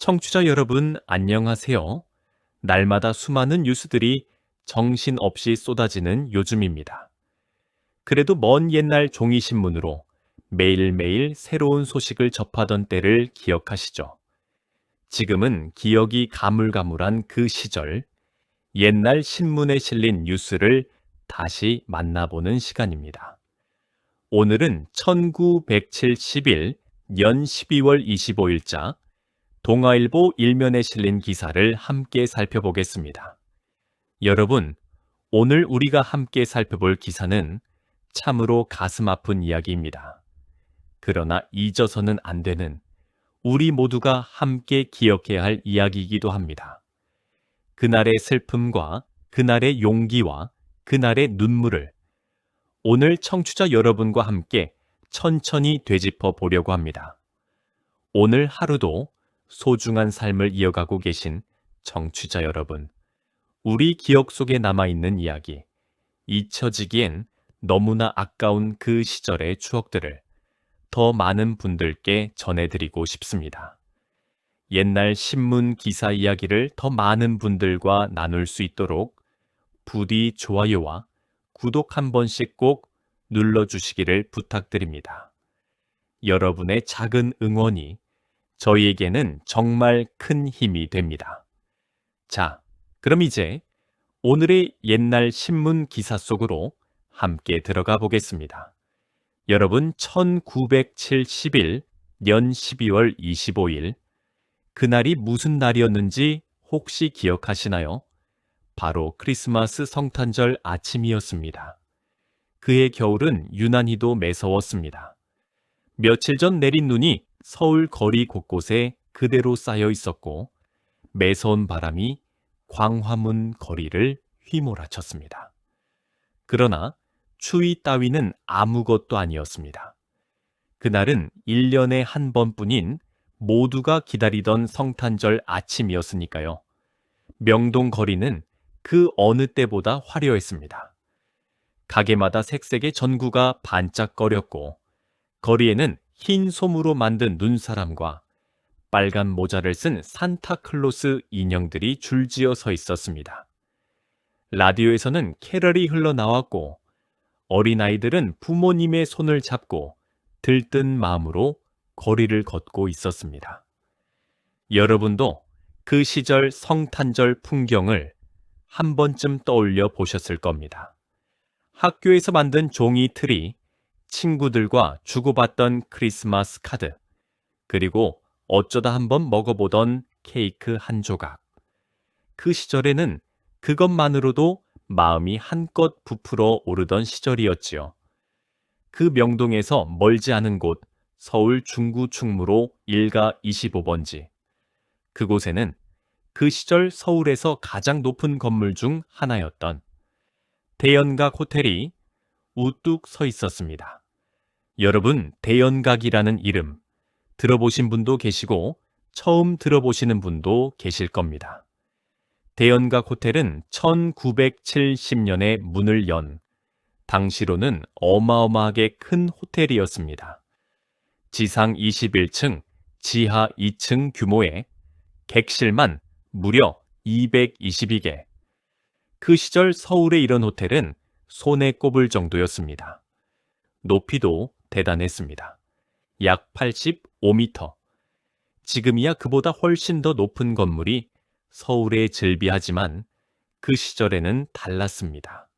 청취자 여러분, 안녕하세요. 날마다 수많은 뉴스들이 정신없이 쏟아지는 요즘입니다. 그래도 먼 옛날 종이신문으로 매일매일 새로운 소식을 접하던 때를 기억하시죠? 지금은 기억이 가물가물한 그 시절, 옛날 신문에 실린 뉴스를 다시 만나보는 시간입니다. 오늘은 1971년 12월 25일자 동아일보 일면에 실린 기사를 함께 살펴보겠습니다. 여러분, 오늘 우리가 함께 살펴볼 기사는 참으로 가슴 아픈 이야기입니다. 그러나 잊어서는 안 되는 우리 모두가 함께 기억해야 할 이야기이기도 합니다. 그날의 슬픔과 그날의 용기와 그날의 눈물을 오늘 청취자 여러분과 함께 천천히 되짚어 보려고 합니다. 오늘 하루도 소중한 삶을 이어가고 계신 청취자 여러분, 우리 기억 속에 남아있는 이야기, 잊혀지기엔 너무나 아까운 그 시절의 추억들을 더 많은 분들께 전해드리고 싶습니다. 옛날 신문 기사 이야기를 더 많은 분들과 나눌 수 있도록 부디 좋아요와 구독 한 번씩 꼭 눌러주시기를 부탁드립니다. 여러분의 작은 응원이 저희에게는 정말 큰 힘이 됩니다. 자, 그럼 이제 오늘의 옛날 신문 기사 속으로 함께 들어가 보겠습니다. 여러분, 1971년 12월 25일, 그날이 무슨 날이었는지 혹시 기억하시나요? 바로 크리스마스 성탄절 아침이었습니다. 그해 겨울은 유난히도 매서웠습니다. 며칠 전 내린 눈이 서울 거리 곳곳에 그대로 쌓여 있었고 매서운 바람이 광화문 거리를 휘몰아쳤습니다. 그러나 추위 따위는 아무것도 아니었습니다. 그날은 1년에 한 번뿐인 모두가 기다리던 성탄절 아침이었으니까요. 명동 거리는 그 어느 때보다 화려했습니다. 가게마다 색색의 전구가 반짝거렸고 거리에는 흰 솜으로 만든 눈사람과 빨간 모자를 쓴 산타클로스 인형들이 줄지어 서 있었습니다. 라디오에서는 캐럴이 흘러나왔고 어린아이들은 부모님의 손을 잡고 들뜬 마음으로 거리를 걷고 있었습니다. 여러분도 그 시절 성탄절 풍경을 한 번쯤 떠올려 보셨을 겁니다. 학교에서 만든 종이 트리, 친구들과 주고받던 크리스마스 카드, 그리고 어쩌다 한번 먹어보던 케이크 한 조각. 그 시절에는 그것만으로도 마음이 한껏 부풀어 오르던 시절이었지요. 그 명동에서 멀지 않은 곳 서울 중구 충무로 1가 25번지. 그곳에는 그 시절 서울에서 가장 높은 건물 중 하나였던 대연각 호텔이 우뚝 서 있었습니다. 여러분, 대연각이라는 이름 들어보신 분도 계시고 처음 들어보시는 분도 계실 겁니다. 대연각 호텔은 1970년에 문을 연 당시로는 어마어마하게 큰 호텔이었습니다. 지상 21층, 지하 2층 규모의 객실만 무려 222개. 그 시절 서울의 이런 호텔은 손에 꼽을 정도였습니다. 높이도 대단했습니다. 약 85m. 지금이야 그보다 훨씬 더 높은 건물이 서울에 즐비하지만 그 시절에는 달랐습니다.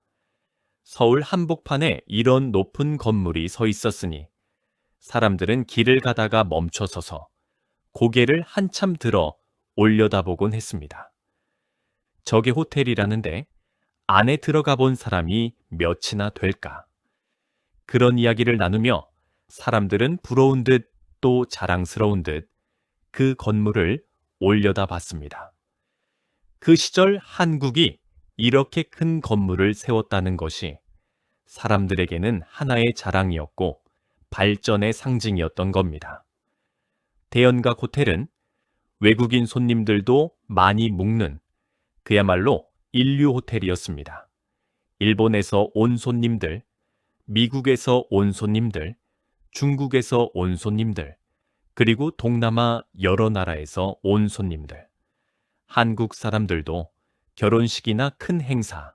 서울 한복판에 이런 높은 건물이 서 있었으니 사람들은 길을 가다가 멈춰서서 고개를 한참 들어 올려다보곤 했습니다. 저게 호텔이라는데 안에 들어가 본 사람이 몇이나 될까? 그런 이야기를 나누며 사람들은 부러운 듯 또 자랑스러운 듯 그 건물을 올려다봤습니다. 그 시절 한국이 이렇게 큰 건물을 세웠다는 것이 사람들에게는 하나의 자랑이었고 발전의 상징이었던 겁니다. 대연각 호텔은 외국인 손님들도 많이 묵는 그야말로 인류 호텔이었습니다. 일본에서 온 손님들, 미국에서 온 손님들, 중국에서 온 손님들, 그리고 동남아 여러 나라에서 온 손님들, 한국 사람들도 결혼식이나 큰 행사,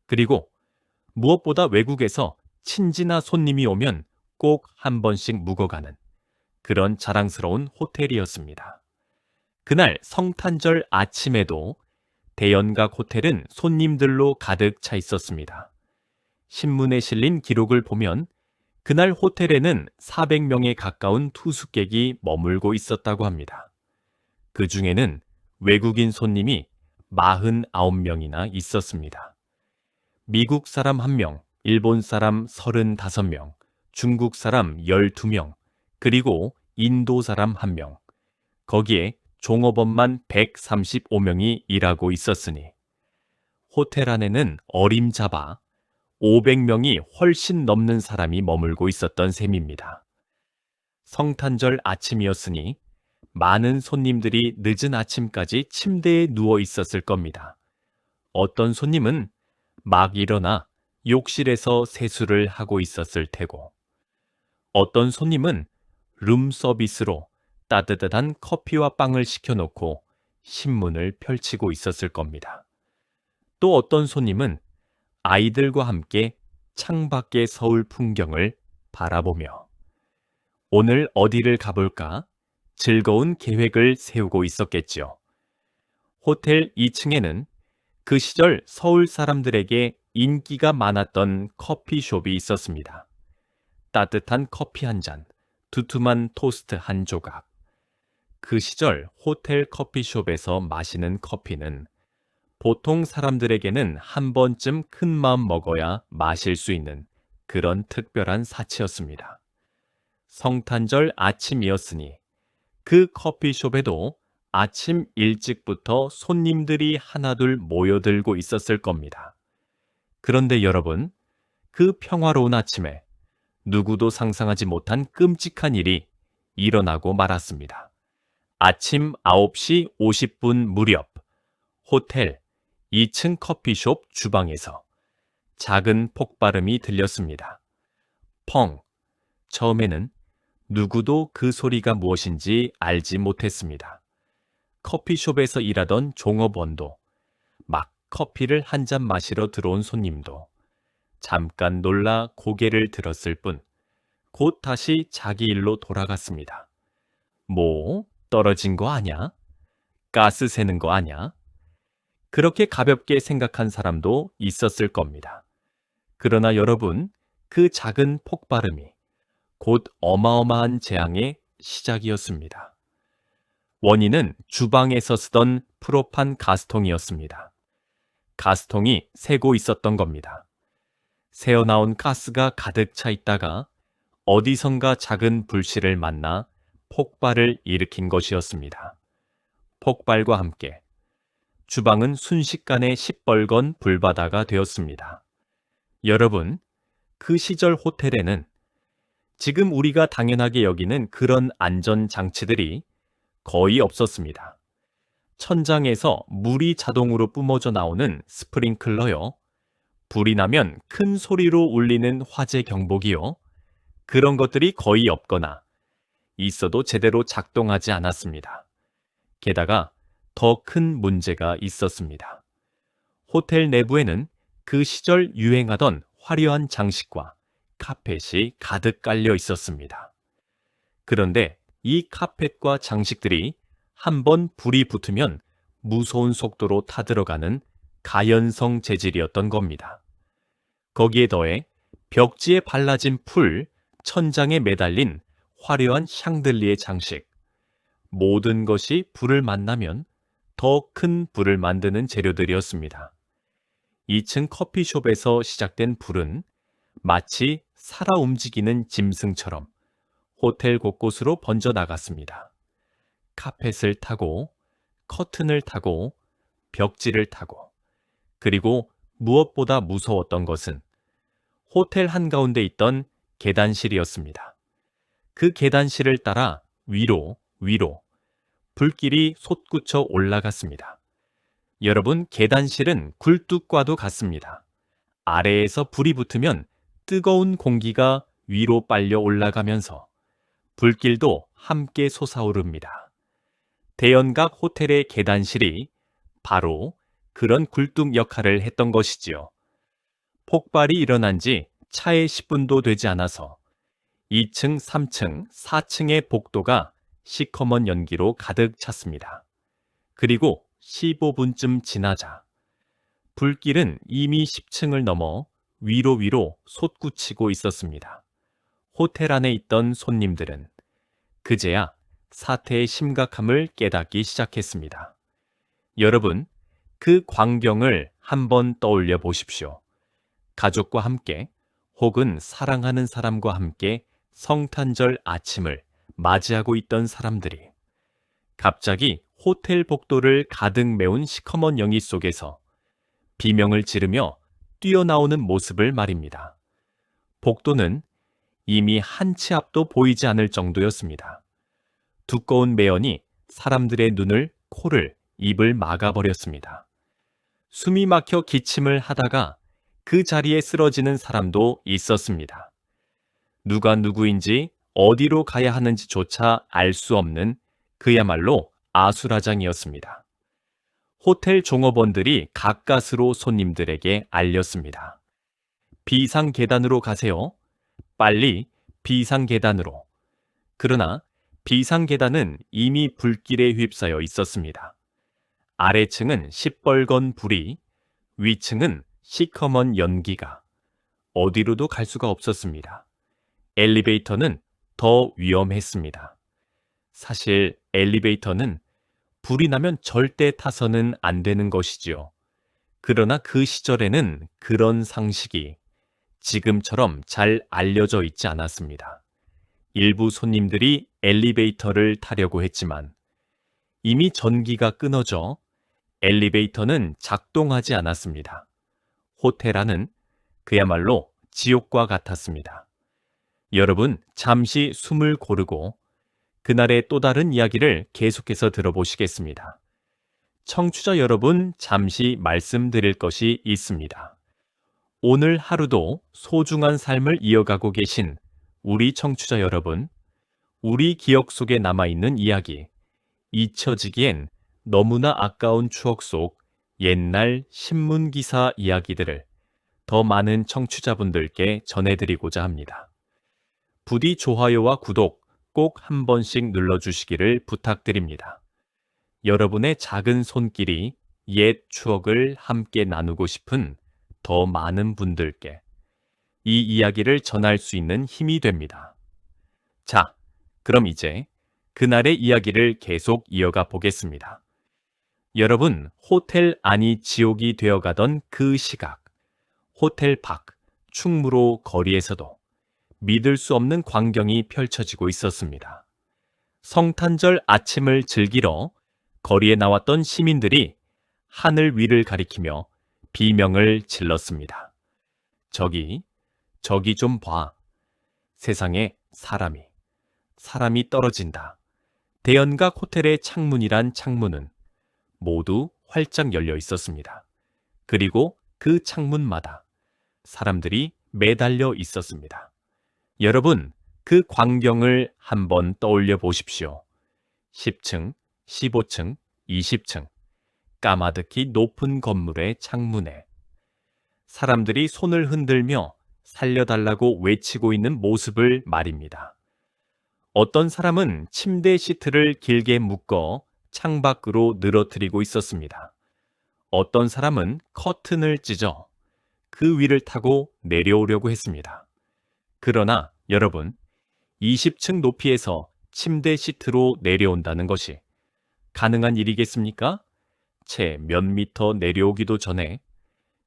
그리고 무엇보다 외국에서 친지나 손님이 오면 꼭 한 번씩 묵어가는 그런 자랑스러운 호텔이었습니다. 그날 성탄절 아침에도 대연각 호텔은 손님들로 가득 차 있었습니다. 신문에 실린 기록을 보면 그날 호텔에는 400명에 가까운 투숙객이 머물고 있었다고 합니다. 그 중에는 외국인 손님이 49명이나 있었습니다. 미국 사람 1명, 일본 사람 35명, 중국 사람 12명, 그리고 인도 사람 1명, 거기에 종업원만 135명이 일하고 있었으니 호텔 안에는 어림잡아 500명이 훨씬 넘는 사람이 머물고 있었던 셈입니다. 성탄절 아침이었으니 많은 손님들이 늦은 아침까지 침대에 누워 있었을 겁니다. 어떤 손님은 막 일어나 욕실에서 세수를 하고 있었을 테고, 어떤 손님은 룸서비스로 따뜻한 커피와 빵을 시켜놓고 신문을 펼치고 있었을 겁니다. 또 어떤 손님은 아이들과 함께 창밖의 서울 풍경을 바라보며 오늘 어디를 가볼까 즐거운 계획을 세우고 있었겠지요. 호텔 2층에는 그 시절 서울 사람들에게 인기가 많았던 커피숍이 있었습니다. 따뜻한 커피 한 잔, 두툼한 토스트 한 조각. 그 시절 호텔 커피숍에서 마시는 커피는 보통 사람들에게는 한 번쯤 큰 마음 먹어야 마실 수 있는 그런 특별한 사치였습니다. 성탄절 아침이었으니 그 커피숍에도 아침 일찍부터 손님들이 하나둘 모여들고 있었을 겁니다. 그런데 여러분, 그 평화로운 아침에 누구도 상상하지 못한 끔찍한 일이 일어나고 말았습니다. 아침 9시 50분 무렵 호텔 2층 커피숍 주방에서 작은 폭발음이 들렸습니다. 펑! 처음에는 누구도 그 소리가 무엇인지 알지 못했습니다. 커피숍에서 일하던 종업원도, 막 커피를 한 잔 마시러 들어온 손님도 잠깐 놀라 고개를 들었을 뿐 곧 다시 자기 일로 돌아갔습니다. 뭐, 떨어진 거 아냐? 가스 새는 거 아냐? 그렇게 가볍게 생각한 사람도 있었을 겁니다. 그러나 여러분, 그 작은 폭발음이 곧 어마어마한 재앙의 시작이었습니다. 원인은 주방에서 쓰던 프로판 가스통이었습니다. 가스통이 새고 있었던 겁니다. 새어나온 가스가 가득 차 있다가 어디선가 작은 불씨를 만나 폭발을 일으킨 것이었습니다. 폭발과 함께 주방은 순식간에 시뻘건 불바다가 되었습니다. 여러분, 그 시절 호텔에는 지금 우리가 당연하게 여기는 그런 안전장치들이 거의 없었습니다. 천장에서 물이 자동으로 뿜어져 나오는 스프링클러요, 불이 나면 큰 소리로 울리는 화재 경보기요, 그런 것들이 거의 없거나 있어도 제대로 작동하지 않았습니다. 게다가 더 큰 문제가 있었습니다. 호텔 내부에는 그 시절 유행하던 화려한 장식과 카펫이 가득 깔려 있었습니다. 그런데 이 카펫과 장식들이 한번 불이 붙으면 무서운 속도로 타들어가는 가연성 재질이었던 겁니다. 거기에 더해 벽지에 발라진 풀, 천장에 매달린 화려한 샹들리에 장식, 모든 것이 불을 만나면 더 큰 불을 만드는 재료들이었습니다. 2층 커피숍에서 시작된 불은 마치 살아 움직이는 짐승처럼 호텔 곳곳으로 번져 나갔습니다. 카펫을 타고, 커튼을 타고, 벽지를 타고, 그리고 무엇보다 무서웠던 것은 호텔 한가운데 있던 계단실이었습니다. 그 계단실을 따라 위로 불길이 솟구쳐 올라갔습니다. 여러분, 계단실은 굴뚝과도 같습니다. 아래에서 불이 붙으면 뜨거운 공기가 위로 빨려 올라가면서 불길도 함께 솟아오릅니다. 대연각 호텔의 계단실이 바로 그런 굴뚝 역할을 했던 것이지요. 폭발이 일어난 지 차에 10분도 되지 않아서 2층, 3층, 4층의 복도가 시커먼 연기로 가득 찼습니다. 그리고 15분쯤 지나자 불길은 이미 10층을 넘어 위로 솟구치고 있었습니다. 호텔 안에 있던 손님들은 그제야 사태의 심각함을 깨닫기 시작했습니다. 여러분, 그 광경을 한번 떠올려 보십시오. 가족과 함께 혹은 사랑하는 사람과 함께 성탄절 아침을 맞이하고 있던 사람들이 갑자기 호텔 복도를 가득 메운 시커먼 영이 속에서 비명을 지르며 뛰어나오는 모습을 말입니다. 복도는 이미 한 치 앞도 보이지 않을 정도였습니다. 두꺼운 매연이 사람들의 눈을, 코를, 입을 막아버렸습니다. 숨이 막혀 기침을 하다가 그 자리에 쓰러지는 사람도 있었습니다. 누가 누구인지 어디로 가야 하는지조차 알 수 없는 그야말로 아수라장이었습니다. 호텔 종업원들이 가까스로 손님들에게 알렸습니다. 비상계단으로 가세요. 빨리 비상계단으로. 그러나 비상계단은 이미 불길에 휩싸여 있었습니다. 아래층은 시뻘건 불이, 위층은 시커먼 연기가 어디로도 갈 수가 없었습니다. 엘리베이터는 더 위험했습니다. 사실 엘리베이터는 불이 나면 절대 타서는 안 되는 것이지요. 그러나 그 시절에는 그런 상식이 지금처럼 잘 알려져 있지 않았습니다. 일부 손님들이 엘리베이터를 타려고 했지만 이미 전기가 끊어져 엘리베이터는 작동하지 않았습니다. 호텔 안은 그야말로 지옥과 같았습니다. 여러분, 잠시 숨을 고르고 그날의 또 다른 이야기를 계속해서 들어보시겠습니다. 청취자 여러분, 잠시 말씀드릴 것이 있습니다. 오늘 하루도 소중한 삶을 이어가고 계신 우리 청취자 여러분, 우리 기억 속에 남아있는 이야기, 잊혀지기엔 너무나 아까운 추억 속 옛날 신문기사 이야기들을 더 많은 청취자분들께 전해드리고자 합니다. 부디 좋아요와 구독 꼭 한 번씩 눌러주시기를 부탁드립니다. 여러분의 작은 손길이 옛 추억을 함께 나누고 싶은 더 많은 분들께 이 이야기를 전할 수 있는 힘이 됩니다. 자, 그럼 이제 그날의 이야기를 계속 이어가 보겠습니다. 여러분, 호텔 안이 지옥이 되어가던 그 시각, 호텔 밖, 충무로 거리에서도 믿을 수 없는 광경이 펼쳐지고 있었습니다. 성탄절 아침을 즐기러 거리에 나왔던 시민들이 하늘 위를 가리키며 비명을 질렀습니다. 저기 좀 봐. 세상에 사람이 떨어진다. 대연각 호텔의 창문이란 창문은 모두 활짝 열려 있었습니다. 그리고 그 창문마다 사람들이 매달려 있었습니다. 여러분, 그 광경을 한번 떠올려 보십시오. 10층, 15층, 20층, 까마득히 높은 건물의 창문에 사람들이 손을 흔들며 살려달라고 외치고 있는 모습을 말입니다. 어떤 사람은 침대 시트를 길게 묶어 창밖으로 늘어뜨리고 있었습니다. 어떤 사람은 커튼을 찢어 그 위를 타고 내려오려고 했습니다. 그러나 여러분, 20층 높이에서 침대 시트로 내려온다는 것이 가능한 일이겠습니까? 채 몇 미터 내려오기도 전에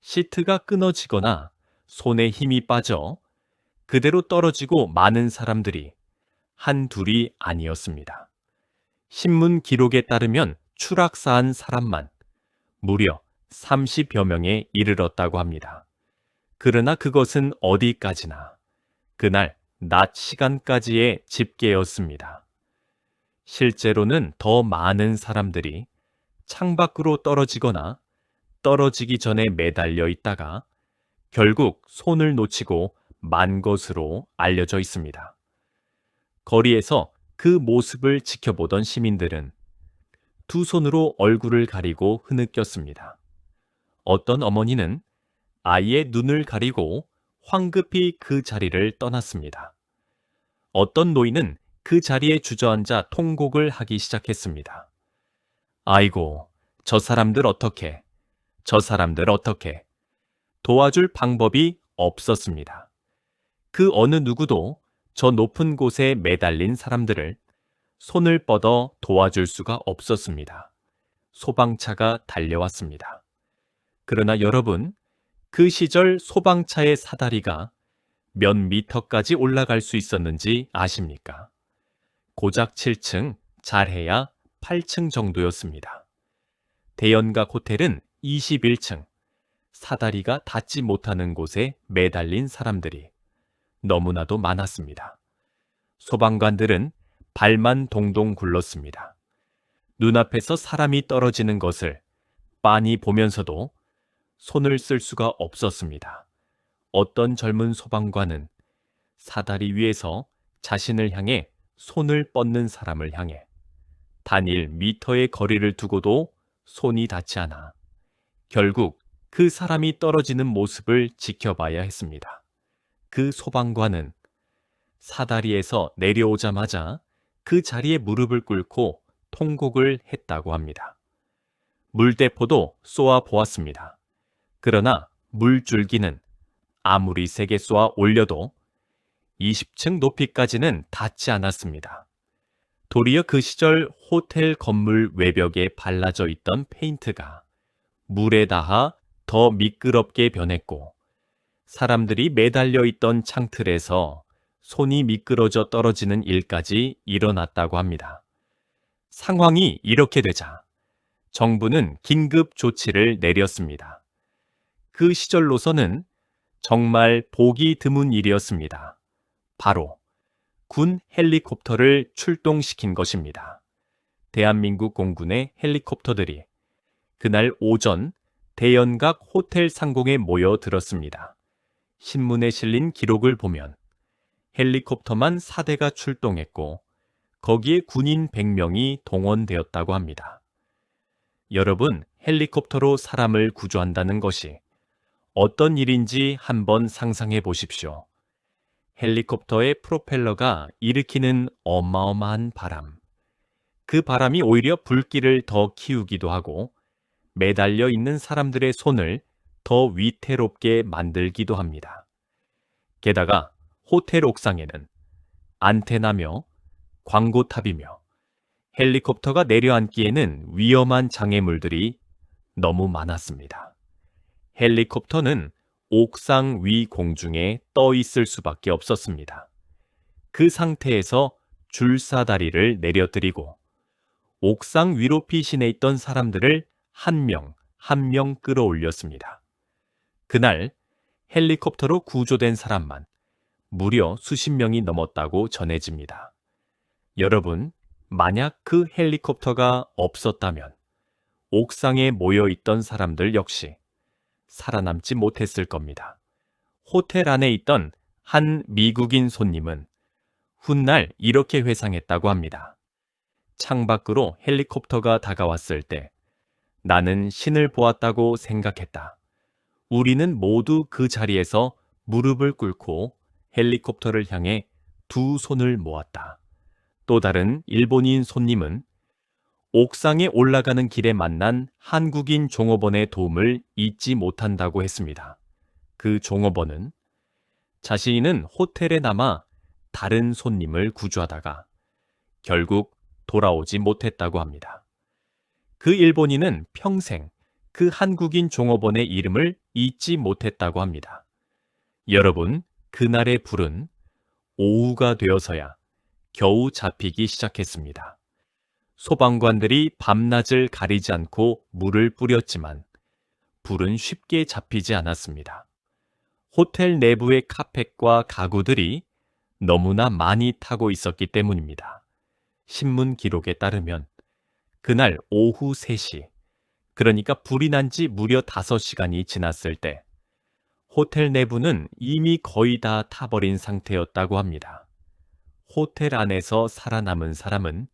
시트가 끊어지거나 손에 힘이 빠져 그대로 떨어지고 많은 사람들이 한둘이 아니었습니다. 신문 기록에 따르면 추락사한 사람만 무려 30여 명에 이르렀다고 합니다. 그러나 그것은 어디까지나 그날 낮 시간까지의 집계였습니다. 실제로는 더 많은 사람들이 창밖으로 떨어지거나 떨어지기 전에 매달려 있다가 결국 손을 놓치고 만 것으로 알려져 있습니다. 거리에서 그 모습을 지켜보던 시민들은 두 손으로 얼굴을 가리고 흐느꼈습니다. 어떤 어머니는 아이의 눈을 가리고 황급히 그 자리를 떠났습니다. 어떤 노인은 그 자리에 주저앉아 통곡을 하기 시작했습니다. 아이고, 저 사람들 어떡해, 저 사람들 어떡해. 도와줄 방법이 없었습니다. 그 어느 누구도 저 높은 곳에 매달린 사람들을 손을 뻗어 도와줄 수가 없었습니다. 소방차가 달려왔습니다. 그러나 여러분, 그 시절 소방차의 사다리가 몇 미터까지 올라갈 수 있었는지 아십니까? 고작 7층, 잘해야 8층 정도였습니다. 대연각 호텔은 21층, 사다리가 닿지 못하는 곳에 매달린 사람들이 너무나도 많았습니다. 소방관들은 발만 동동 굴렀습니다. 눈앞에서 사람이 떨어지는 것을 빤히 보면서도 손을 쓸 수가 없었습니다. 어떤 젊은 소방관은 사다리 위에서 자신을 향해 손을 뻗는 사람을 향해 단일 미터의 거리를 두고도 손이 닿지 않아 결국 그 사람이 떨어지는 모습을 지켜봐야 했습니다. 그 소방관은 사다리에서 내려오자마자 그 자리에 무릎을 꿇고 통곡을 했다고 합니다. 물대포도 쏘아 보았습니다. 그러나 물줄기는 아무리 세게 쏘아 올려도 20층 높이까지는 닿지 않았습니다. 도리어 그 시절 호텔 건물 외벽에 발라져 있던 페인트가 물에 닿아 더 미끄럽게 변했고 사람들이 매달려 있던 창틀에서 손이 미끄러져 떨어지는 일까지 일어났다고 합니다. 상황이 이렇게 되자 정부는 긴급 조치를 내렸습니다. 그 시절로서는 정말 보기 드문 일이었습니다. 바로 군 헬리콥터를 출동시킨 것입니다. 대한민국 공군의 헬리콥터들이 그날 오전 대연각 호텔 상공에 모여들었습니다. 신문에 실린 기록을 보면 헬리콥터만 4대가 출동했고 거기에 군인 100명이 동원되었다고 합니다. 여러분, 헬리콥터로 사람을 구조한다는 것이 어떤 일인지 한번 상상해 보십시오. 헬리콥터의 프로펠러가 일으키는 어마어마한 바람. 그 바람이 오히려 불길을 더 키우기도 하고 매달려 있는 사람들의 손을 더 위태롭게 만들기도 합니다. 게다가 호텔 옥상에는 안테나며 광고탑이며 헬리콥터가 내려앉기에는 위험한 장애물들이 너무 많았습니다. 헬리콥터는 옥상 위 공중에 떠 있을 수밖에 없었습니다. 그 상태에서 줄사다리를 내려뜨리고 옥상 위로 피신해 있던 사람들을 한 명 한 명 끌어올렸습니다. 그날 헬리콥터로 구조된 사람만 무려 수십 명이 넘었다고 전해집니다. 여러분, 만약 그 헬리콥터가 없었다면 옥상에 모여 있던 사람들 역시 살아남지 못했을 겁니다. 호텔 안에 있던 한 미국인 손님은 훗날 이렇게 회상했다고 합니다. 창밖으로 헬리콥터가 다가왔을 때 나는 신을 보았다고 생각했다. 우리는 모두 그 자리에서 무릎을 꿇고 헬리콥터를 향해 두 손을 모았다. 또 다른 일본인 손님은 옥상에 올라가는 길에 만난 한국인 종업원의 도움을 잊지 못한다고 했습니다. 그 종업원은 자신은 호텔에 남아 다른 손님을 구조하다가 결국 돌아오지 못했다고 합니다. 그 일본인은 평생 그 한국인 종업원의 이름을 잊지 못했다고 합니다. 여러분, 그날의 불은 오후가 되어서야 겨우 잡히기 시작했습니다. 소방관들이 밤낮을 가리지 않고 물을 뿌렸지만 불은 쉽게 잡히지 않았습니다. 호텔 내부의 카펫과 가구들이 너무나 많이 타고 있었기 때문입니다. 신문 기록에 따르면 그날 오후 3시, 그러니까 불이 난 지 무려 5시간이 지났을 때 호텔 내부는 이미 거의 다 타버린 상태였다고 합니다. 호텔 안에서 살아남은 사람은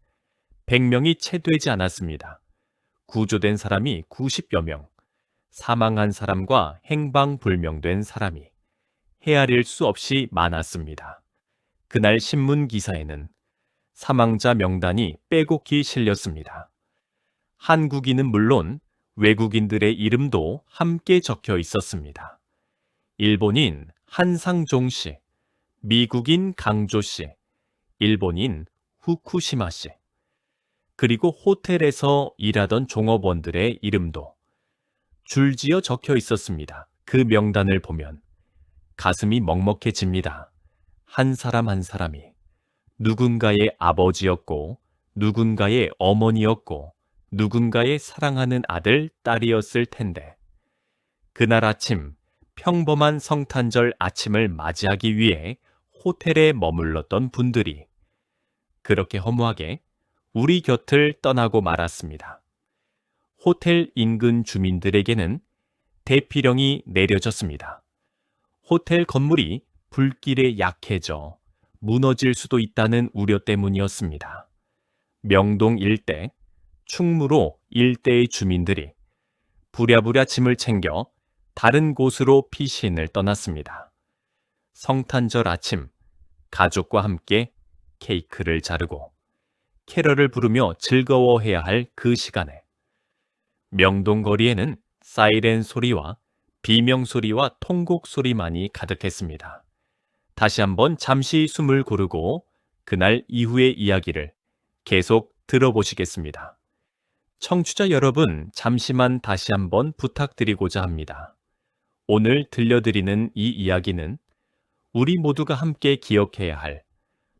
100명이 채 되지 않았습니다. 구조된 사람이 90여 명, 사망한 사람과 행방불명된 사람이 헤아릴 수 없이 많았습니다. 그날 신문 기사에는 사망자 명단이 빼곡히 실렸습니다. 한국인은 물론 외국인들의 이름도 함께 적혀 있었습니다. 일본인 한상종 씨, 미국인 강조 씨, 일본인 후쿠시마 씨, 그리고 호텔에서 일하던 종업원들의 이름도 줄지어 적혀 있었습니다. 그 명단을 보면 가슴이 먹먹해집니다. 한 사람 한 사람이 누군가의 아버지였고, 누군가의 어머니였고, 누군가의 사랑하는 아들, 딸이었을 텐데, 그날 아침 평범한 성탄절 아침을 맞이하기 위해 호텔에 머물렀던 분들이 그렇게 허무하게 우리 곁을 떠나고 말았습니다. 호텔 인근 주민들에게는 대피령이 내려졌습니다. 호텔 건물이 불길에 약해져 무너질 수도 있다는 우려 때문이었습니다. 명동 일대, 충무로 일대의 주민들이 부랴부랴 짐을 챙겨 다른 곳으로 피신을 떠났습니다. 성탄절 아침, 가족과 함께 케이크를 자르고 캐럴을 부르며 즐거워해야 할 그 시간에 명동 거리에는 사이렌 소리와 비명 소리와 통곡 소리만이 가득했습니다. 다시 한번 잠시 숨을 고르고 그날 이후의 이야기를 계속 들어보시겠습니다. 청취자 여러분, 잠시만 다시 한번 부탁드리고자 합니다. 오늘 들려드리는 이 이야기는 우리 모두가 함께 기억해야 할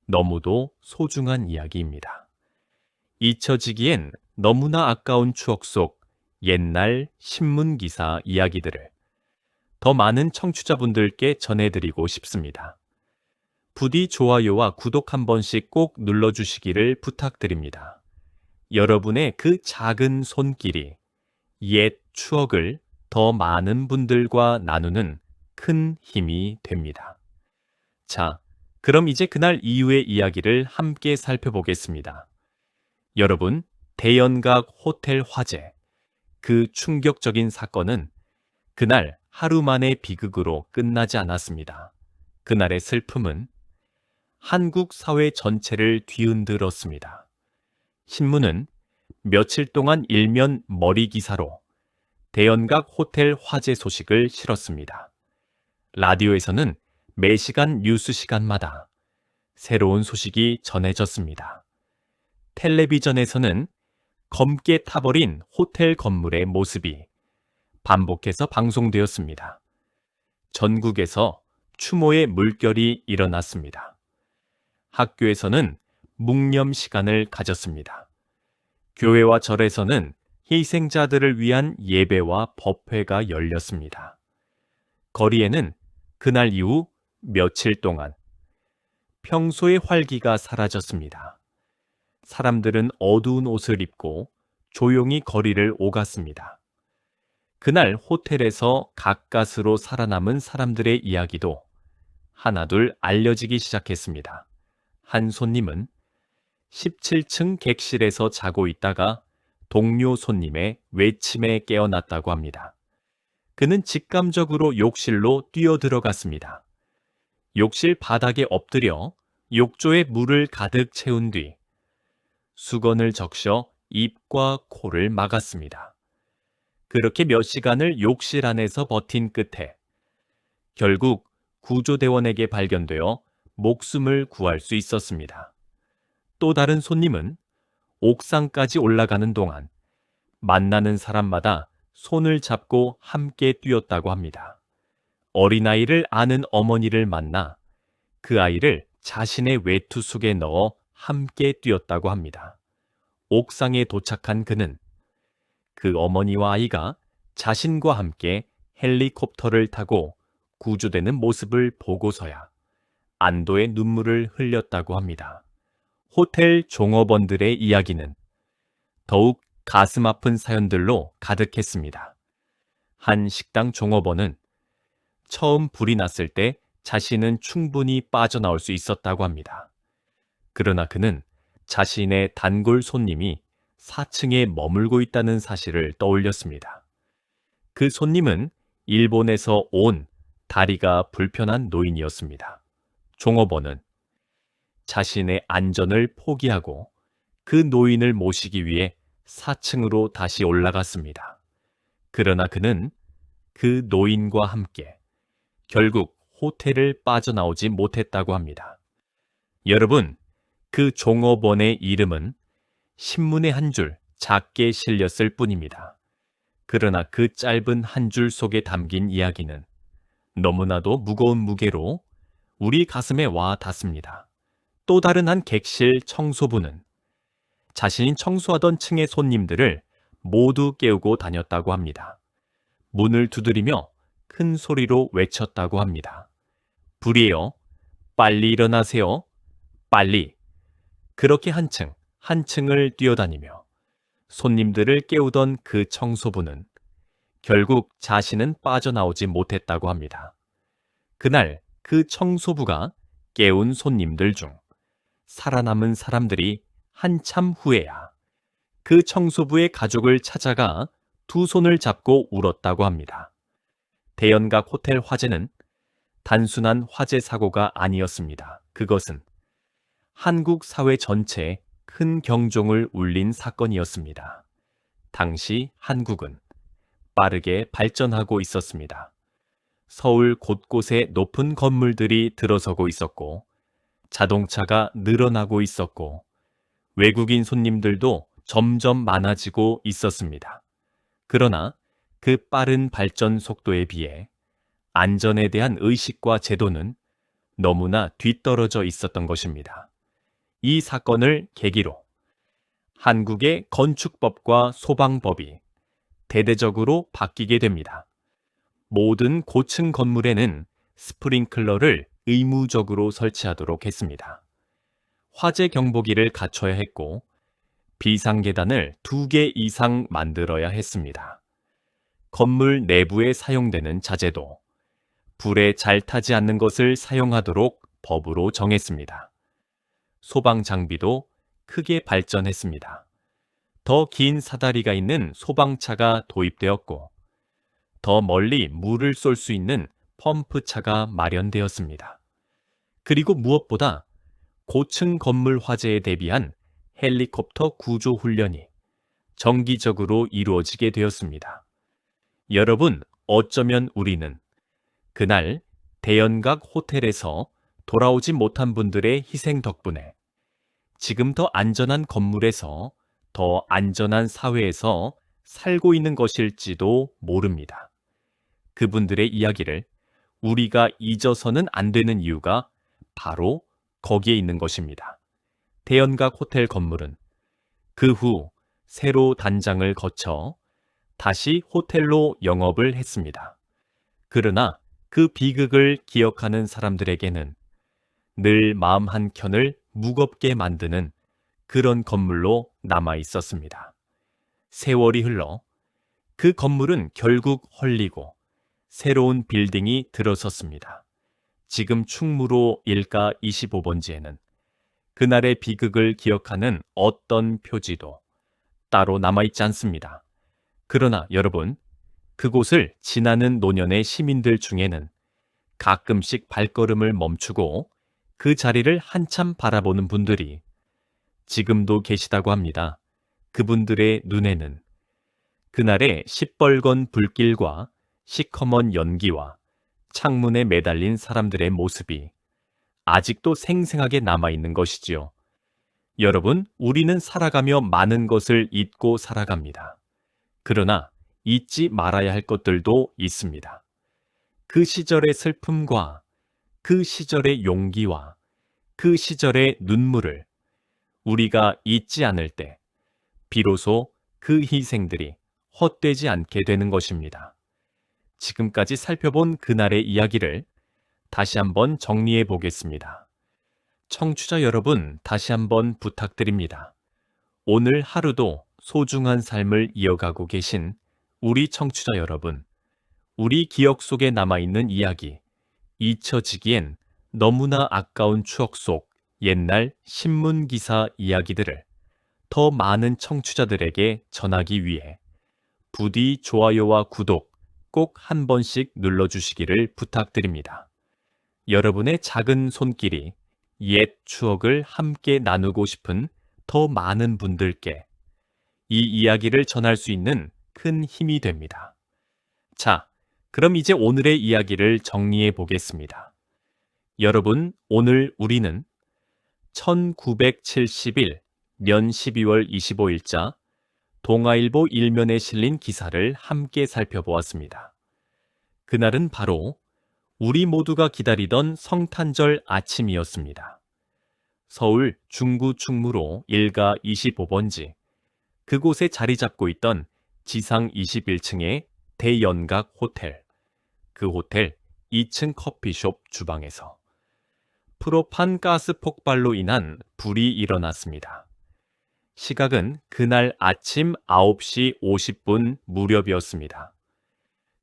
너무도 소중한 이야기입니다. 잊혀지기엔 너무나 아까운 추억 속 옛날 신문기사 이야기들을 더 많은 청취자분들께 전해드리고 싶습니다. 부디 좋아요와 구독 한 번씩 꼭 눌러주시기를 부탁드립니다. 여러분의 그 작은 손길이 옛 추억을 더 많은 분들과 나누는 큰 힘이 됩니다. 자, 그럼 이제 그날 이후의 이야기를 함께 살펴보겠습니다. 여러분, 대연각 호텔 화재, 그 충격적인 사건은 그날 하루 만의 비극으로 끝나지 않았습니다. 그날의 슬픔은 한국 사회 전체를 뒤흔들었습니다. 신문은 며칠 동안 일면 머리 기사로 대연각 호텔 화재 소식을 실었습니다. 라디오에서는 매시간 뉴스 시간마다 새로운 소식이 전해졌습니다. 텔레비전에서는 검게 타버린 호텔 건물의 모습이 반복해서 방송되었습니다. 전국에서 추모의 물결이 일어났습니다. 학교에서는 묵념 시간을 가졌습니다. 교회와 절에서는 희생자들을 위한 예배와 법회가 열렸습니다. 거리에는 그날 이후 며칠 동안 평소의 활기가 사라졌습니다. 사람들은 어두운 옷을 입고 조용히 거리를 오갔습니다. 그날 호텔에서 가까스로 살아남은 사람들의 이야기도 하나둘 알려지기 시작했습니다. 한 손님은 17층 객실에서 자고 있다가 동료 손님의 외침에 깨어났다고 합니다. 그는 직감적으로 욕실로 뛰어들어갔습니다. 욕실 바닥에 엎드려 욕조에 물을 가득 채운 뒤 수건을 적셔 입과 코를 막았습니다. 그렇게 몇 시간을 욕실 안에서 버틴 끝에 결국 구조대원에게 발견되어 목숨을 구할 수 있었습니다. 또 다른 손님은 옥상까지 올라가는 동안 만나는 사람마다 손을 잡고 함께 뛰었다고 합니다. 어린아이를 아는 어머니를 만나 그 아이를 자신의 외투 속에 넣어 함께 뛰었다고 합니다. 옥상에 도착한 그는 그 어머니와 아이가 자신과 함께 헬리콥터를 타고 구조되는 모습을 보고서야 안도의 눈물을 흘렸다고 합니다. 호텔 종업원들의 이야기는 더욱 가슴 아픈 사연들로 가득했습니다. 한 식당 종업원은 처음 불이 났을 때 자신은 충분히 빠져나올 수 있었다고 합니다. 그러나 그는 자신의 단골 손님이 4층에 머물고 있다는 사실을 떠올렸습니다. 그 손님은 일본에서 온 다리가 불편한 노인이었습니다. 종업원은 자신의 안전을 포기하고 그 노인을 모시기 위해 4층으로 다시 올라갔습니다. 그러나 그는 그 노인과 함께 결국 호텔을 빠져나오지 못했다고 합니다. 여러분, 그 종업원의 이름은 신문에 한 줄 작게 실렸을 뿐입니다. 그러나 그 짧은 한 줄 속에 담긴 이야기는 너무나도 무거운 무게로 우리 가슴에 와 닿습니다. 또 다른 한 객실 청소부는 자신이 청소하던 층의 손님들을 모두 깨우고 다녔다고 합니다. 문을 두드리며 큰 소리로 외쳤다고 합니다. 불이에요. 빨리 일어나세요. 빨리. 그렇게 한 층을 뛰어다니며 손님들을 깨우던 그 청소부는 결국 자신은 빠져나오지 못했다고 합니다. 그날 그 청소부가 깨운 손님들 중 살아남은 사람들이 한참 후에야 그 청소부의 가족을 찾아가 두 손을 잡고 울었다고 합니다. 대연각 호텔 화재는 단순한 화재 사고가 아니었습니다. 그것은 한국 사회 전체에 큰 경종을 울린 사건이었습니다. 당시 한국은 빠르게 발전하고 있었습니다. 서울 곳곳에 높은 건물들이 들어서고 있었고, 자동차가 늘어나고 있었고, 외국인 손님들도 점점 많아지고 있었습니다. 그러나 그 빠른 발전 속도에 비해 안전에 대한 의식과 제도는 너무나 뒤떨어져 있었던 것입니다. 이 사건을 계기로 한국의 건축법과 소방법이 대대적으로 바뀌게 됩니다. 모든 고층 건물에는 스프링클러를 의무적으로 설치하도록 했습니다. 화재 경보기를 갖춰야 했고, 비상계단을 2개 이상 만들어야 했습니다. 건물 내부에 사용되는 자재도 불에 잘 타지 않는 것을 사용하도록 법으로 정했습니다. 소방 장비도 크게 발전했습니다. 더 긴 사다리가 있는 소방차가 도입되었고, 더 멀리 물을 쏠 수 있는 펌프차가 마련되었습니다. 그리고 무엇보다 고층 건물 화재에 대비한 헬리콥터 구조 훈련이 정기적으로 이루어지게 되었습니다. 여러분, 어쩌면 우리는 그날 대연각 호텔에서 돌아오지 못한 분들의 희생 덕분에 지금 더 안전한 건물에서 더 안전한 사회에서 살고 있는 것일지도 모릅니다. 그분들의 이야기를 우리가 잊어서는 안 되는 이유가 바로 거기에 있는 것입니다. 대연각 호텔 건물은 그 후 새로 단장을 거쳐 다시 호텔로 영업을 했습니다. 그러나 그 비극을 기억하는 사람들에게는 늘 마음 한켠을 무겁게 만드는 그런 건물로 남아 있었습니다. 세월이 흘러 그 건물은 결국 헐리고 새로운 빌딩이 들어섰습니다. 지금 충무로 일가 25번지에는 그날의 비극을 기억하는 어떤 표지도 따로 남아있지 않습니다. 그러나 여러분, 그곳을 지나는 노년의 시민들 중에는 가끔씩 발걸음을 멈추고 그 자리를 한참 바라보는 분들이 지금도 계시다고 합니다. 그분들의 눈에는 그날의 시뻘건 불길과 시커먼 연기와 창문에 매달린 사람들의 모습이 아직도 생생하게 남아있는 것이지요. 여러분, 우리는 살아가며 많은 것을 잊고 살아갑니다. 그러나 잊지 말아야 할 것들도 있습니다. 그 시절의 슬픔과 그 시절의 용기와 그 시절의 눈물을 우리가 잊지 않을 때 비로소 그 희생들이 헛되지 않게 되는 것입니다. 지금까지 살펴본 그날의 이야기를 다시 한번 정리해 보겠습니다. 청취자 여러분, 다시 한번 부탁드립니다. 오늘 하루도 소중한 삶을 이어가고 계신 우리 청취자 여러분, 우리 기억 속에 남아있는 이야기, 잊혀지기엔 너무나 아까운 추억 속 옛날 신문 기사 이야기들을 더 많은 청취자들에게 전하기 위해 부디 좋아요와 구독 꼭 한 번씩 눌러주시기를 부탁드립니다. 여러분의 작은 손길이 옛 추억을 함께 나누고 싶은 더 많은 분들께 이 이야기를 전할 수 있는 큰 힘이 됩니다. 자, 그럼 이제 오늘의 이야기를 정리해 보겠습니다. 여러분, 오늘 우리는 1971년 12월 25일자 동아일보 일면에 실린 기사를 함께 살펴보았습니다. 그날은 바로 우리 모두가 기다리던 성탄절 아침이었습니다. 서울 중구 충무로 일가 25번지, 그곳에 자리 잡고 있던 지상 21층의 대연각 호텔, 그 호텔 2층 커피숍 주방에서 프로판 가스 폭발로 인한 불이 일어났습니다. 시각은 그날 아침 9시 50분 무렵이었습니다.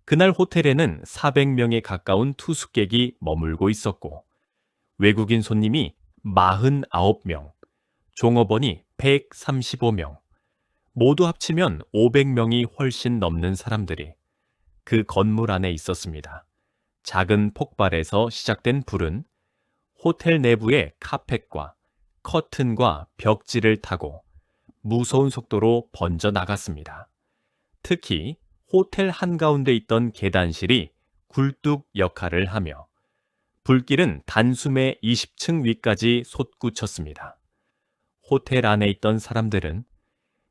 그날 호텔에는 400명에 가까운 투숙객이 머물고 있었고 외국인 손님이 49명, 종업원이 135명, 모두 합치면 500명이 훨씬 넘는 사람들이 그 건물 안에 있었습니다. 작은 폭발에서 시작된 불은 호텔 내부의 카펫과 커튼과 벽지를 타고 무서운 속도로 번져 나갔습니다. 특히 호텔 한가운데 있던 계단실이 굴뚝 역할을 하며 불길은 단숨에 20층 위까지 솟구쳤습니다. 호텔 안에 있던 사람들은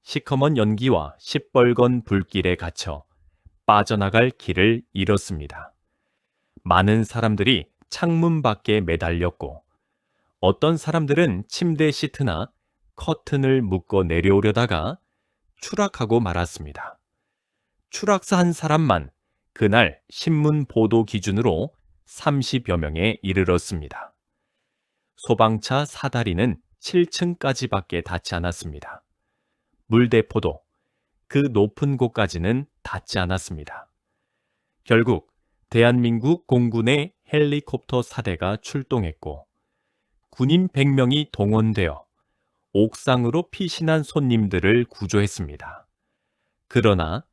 시커먼 연기와 시뻘건 불길에 갇혀 빠져나갈 길을 잃었습니다. 많은 사람들이 창문 밖에 매달렸고 어떤 사람들은 침대 시트나 커튼을 묶어 내려오려다가 추락하고 말았습니다. 추락사 한 사람만 그날 신문 보도 기준으로 30여 명에 이르렀습니다. 소방차 사다리는 7층까지밖에 닿지 않았습니다. 물대포도 그 높은 곳까지는 닿지 않았습니다. 결국 대한민국 공군의 헬리콥터 사대가 출동했고 군인 100명이 동원되어 옥상으로 피신한 손님들을 구조했습니다. 그러나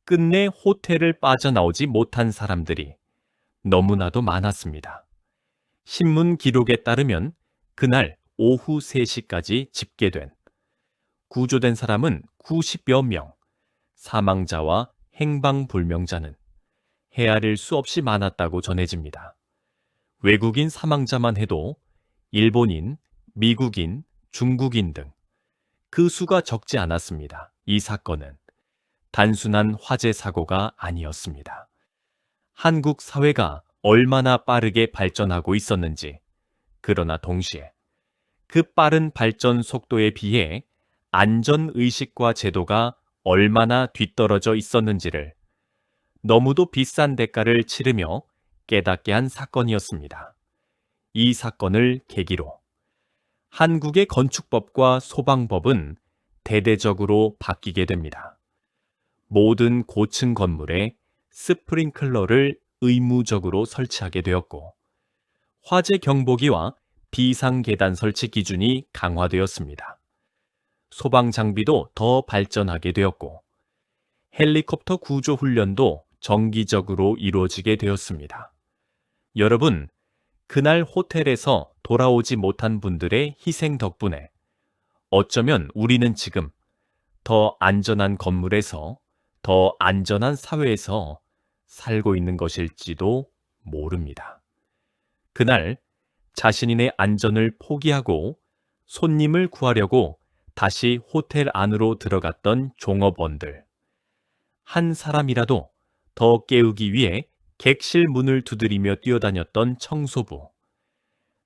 끝내 호텔을 빠져나오지 못한 사람들이 너무나도 많았습니다. 신문 기록에 따르면 그날 오후 3시까지 집계된 구조된 사람은 90여 명, 사망자와 행방불명자는 헤아릴 수 없이 많았다고 전해집니다. 외국인 사망자만 해도 일본인, 미국인, 중국인 등 그 수가 적지 않았습니다. 이 사건은 단순한 화재 사고가 아니었습니다. 한국 사회가 얼마나 빠르게 발전하고 있었는지, 그러나 동시에 그 빠른 발전 속도에 비해 안전의식과 제도가 얼마나 뒤떨어져 있었는지를 너무도 비싼 대가를 치르며 깨닫게 한 사건이었습니다. 이 사건을 계기로 한국의 건축법과 소방법은 대대적으로 바뀌게 됩니다. 모든 고층 건물에 스프링클러를 의무적으로 설치하게 되었고 화재 경보기와 비상계단 설치 기준이 강화되었습니다. 소방 장비도 더 발전하게 되었고 헬리콥터 구조 훈련도 정기적으로 이루어지게 되었습니다. 여러분, 그날 호텔에서 돌아오지 못한 분들의 희생 덕분에 어쩌면 우리는 지금 더 안전한 건물에서 더 안전한 사회에서 살고 있는 것일지도 모릅니다. 그날 자신의 안전을 포기하고 손님을 구하려고 다시 호텔 안으로 들어갔던 종업원들. 한 사람이라도 더 깨우기 위해 객실 문을 두드리며 뛰어다녔던 청소부.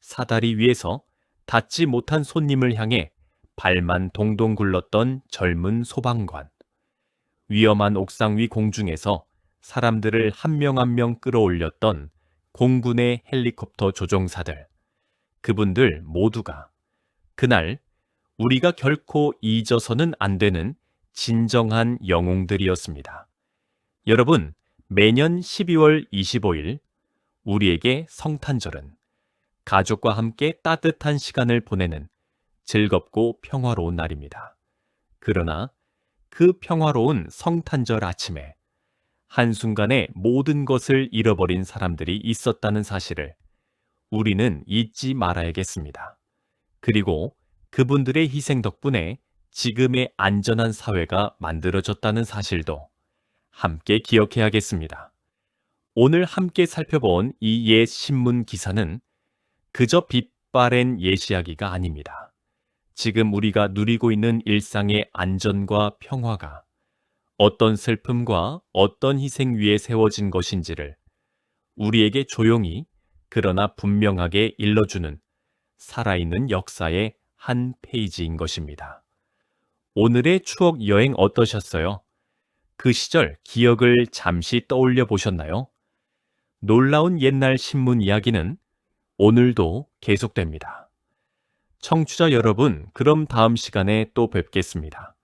사다리 위에서 닿지 못한 손님을 향해 발만 동동 굴렀던 젊은 소방관. 위험한 옥상 위 공중에서 사람들을 한 명 한 명 끌어올렸던 공군의 헬리콥터 조종사들. 그분들 모두가 그날 우리가 결코 잊어서는 안 되는 진정한 영웅들이었습니다. 여러분, 매년 12월 25일 우리에게 성탄절은 가족과 함께 따뜻한 시간을 보내는 즐겁고 평화로운 날입니다. 그러나 그 평화로운 성탄절 아침에 한순간에 모든 것을 잃어버린 사람들이 있었다는 사실을 우리는 잊지 말아야겠습니다. 그리고 그분들의 희생 덕분에 지금의 안전한 사회가 만들어졌다는 사실도 함께 기억해야겠습니다. 오늘 함께 살펴본 이 옛 신문 기사는 그저 빛바랜 예시이야기가 아닙니다. 지금 우리가 누리고 있는 일상의 안전과 평화가 어떤 슬픔과 어떤 희생 위에 세워진 것인지를 우리에게 조용히 그러나 분명하게 일러주는 살아있는 역사의 한 페이지인 것입니다. 오늘의 추억 여행 어떠셨어요? 그 시절 기억을 잠시 떠올려 보셨나요? 놀라운 옛날 신문 이야기는 오늘도 계속됩니다. 청취자 여러분, 그럼 다음 시간에 또 뵙겠습니다.